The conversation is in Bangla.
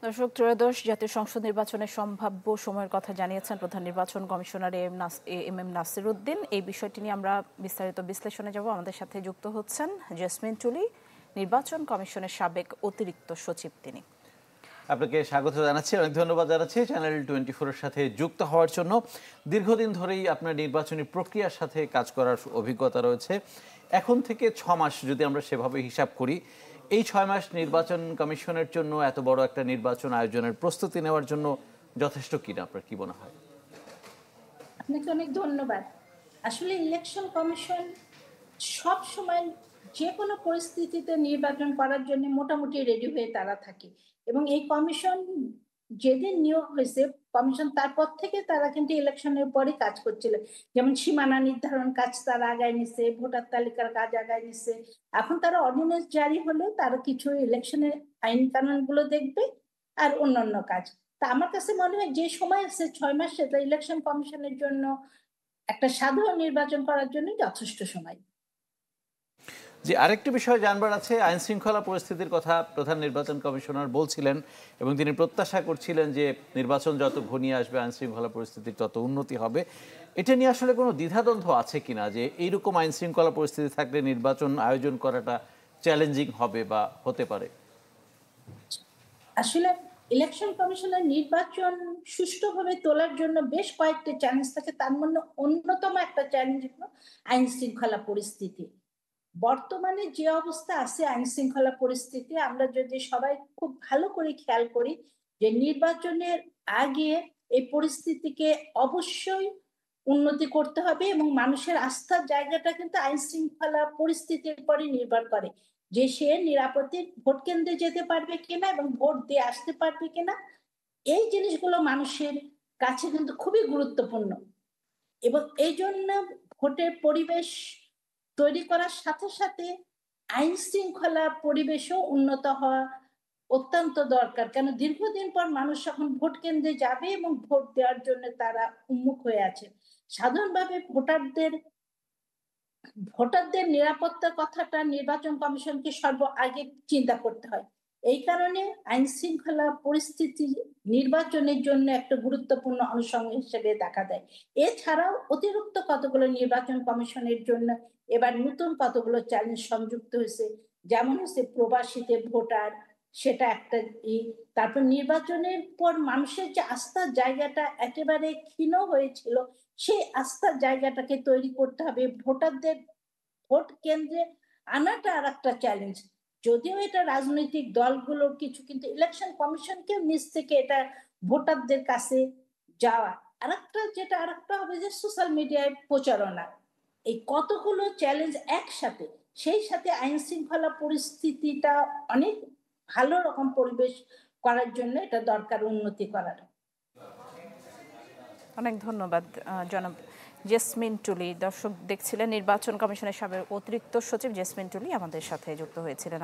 দর্শক, ত্রয়োদশ জাতীয় সংসদ নির্বাচনের সম্ভাব্য সময়ের কথা জানিয়েছেন প্রধান নির্বাচন commissioner M M Nasir Uddin. এই বিষয়টি নিয়ে আমরা বিস্তারিত বিশ্লেষণে যাব। আমাদের সাথে যুক্ত হচ্ছেন জেসমিন টুলি, নির্বাচন কমিশনের সাবেক অতিরিক্ত সচিব। তিনি আপনাকে স্বাগত জানাচ্ছি, অনেক ধন্যবাদ জানাচ্ছি চ্যানেল 24 এর সাথে যুক্ত হওয়ার জন্য। দীর্ঘদিন ধরেই আপনার নির্বাচনী প্রক্রিয়ার সাথে কাজ করার অভিজ্ঞতা রয়েছে। এখন থেকে 6 মাস যদি আমরা সেভাবে হিসাব করি, এই 6 মাস নির্বাচন কমিশনের জন্য এত বড় একটা নির্বাচন আয়োজনের প্রস্তুতি নেওয়ার জন্য যথেষ্ট কিনা আপনার কি মনে হয়? আপনাকে অনেক ধন্যবাদ। আসলে ইলেকশন কমিশন সব সময় যে কোনো পরিস্থিতিতে নির্বাচন করার জন্য মোটামুটি রেডি হয়ে তারা থাকে, এবং এই কমিশন যেদিন নিয়োগ হয়েছে কমিশন তারপর থেকে তারা কিন্তু ইলেকশনের পরই কাজ করছিল। যেমন সীমানা নির্ধারণ কাজ তারা আগায় নিছে, ভোটার তালিকার কাজ আগায় নিছে। এখন তারা অর্ডিন্যান্স জারি হলে তারা কিছু ইলেকশনের আইন কানুন গুলো দেখবে আর অন্যান্য কাজ। তা আমার কাছে মনে হয় যে সময় আছে 6 মাস, সেটা ইলেকশন কমিশনের জন্য একটা সাধারণ নির্বাচন করার জন্য যথেষ্ট সময়। যে আরেকটি বিষয় জানবার আছে, আইন শৃঙ্খলা পরিস্থিতির কথা প্রধান নির্বাচন কমিশনার বলছিলেন এবং তিনি প্রত্যাশা করছিলেন যে নির্বাচন যত ঘনিয়ে আসবে আইন শৃঙ্খলা পরিস্থিতির তত উন্নতি হবে। এটা নিয়ে আসলে কোনো দ্বিধাদ্বন্দ্ব আছে কিনা যে এইরকম আইন শৃঙ্খলা পরিস্থিতি থাকলে নির্বাচন আয়োজন করাটা চ্যালেঞ্জিং হবে বা হতে পারে? আসলে ইলেকশন কমিশনের নির্বাচন সুষ্ঠুভাবে তোলার জন্য বেশ কয়েকটি চ্যালেঞ্জ থাকে, তার মধ্যে অন্যতম একটা চ্যালেঞ্জ হলো আইন শৃঙ্খলা পরিস্থিতি। বর্তমানে যে অবস্থা আছে আইন শৃঙ্খলা পরিস্থিতি, আমরা যদি সবাই খুব ভালো করে খেয়াল করি যে নির্বাচনের আগে এই পরিস্থিতিকে অবশ্যই উন্নতি করতে হবে, এবং মানুষের আস্থার জায়গাটা কিন্তু আইন শৃঙ্খলা পরিস্থিতির পরে নির্ভর করে যে সে নিরাপদে ভোট কেন্দ্রে যেতে পারবে কিনা এবং ভোট দিয়ে আসতে পারবে কিনা। এই জিনিসগুলো মানুষের কাছে কিন্তু খুবই গুরুত্বপূর্ণ, এবং এই জন্য ভোটের পরিবেশ তৈরি করার সাথে সাথে আইন শৃঙ্খলা পরিবেশও উন্নত হওয়া অত্যন্ত দরকার। কেন দীর্ঘদিন পর মানুষ যখন ভোট কেন্দ্রে যাবে এবং ভোট দেওয়ার জন্য তারা উন্মুখ হয়ে আছে, সাধারণভাবে ভোটারদের নিরাপত্তার কথাটা নির্বাচন কমিশনকে আগে চিন্তা করতে হয়। এই কারণে আইন শৃঙ্খলা পরিস্থিতি নির্বাচনের জন্য একটা গুরুত্বপূর্ণ অনুষঙ্গ হিসেবে দেখা দেয়। এছাড়াও অতিরিক্ত কতগুলো নির্বাচন কমিশনের জন্য এবার নতুন কতগুলো চ্যালেঞ্জ সংযুক্ত হয়েছে, যেমন হচ্ছে প্রবাসীতে ভোটার, সেটা একটা। তারপর নির্বাচনের পর মানুষের যে আস্থার জায়গাটা একেবারে ক্ষীণ হয়েছিল, সেই আস্থার জায়গাটাকে তৈরি করতে হবে। ভোটারদের ভোট কেন্দ্রে আনাটা আর একটা চ্যালেঞ্জ, যদিও এটা রাজনৈতিক দলগুলোর কিছু, কিন্তু ইলেকশন কমিশনকে নিজ থেকে এটা ভোটারদের কাছে যাওয়া। আরেকটা হবে যে সোশ্যাল মিডিয়ায় প্রচারণা। এই কতগুলো চ্যালেঞ্জ একসাথে, সেই সাথে আইন শৃঙ্খলা পরিস্থিতিটা অনেক ভালো রকম পরিবেশ করার জন্য এটা দরকার উন্নতি করার। অনেক ধন্যবাদ জনাব জেসমিন টুলি। দর্শক দেখছিলেন নির্বাচন কমিশনের সাবেক অতিরিক্ত সচিব জেসমিন টুলি আমাদের সাথে যুক্ত হয়েছিলেন।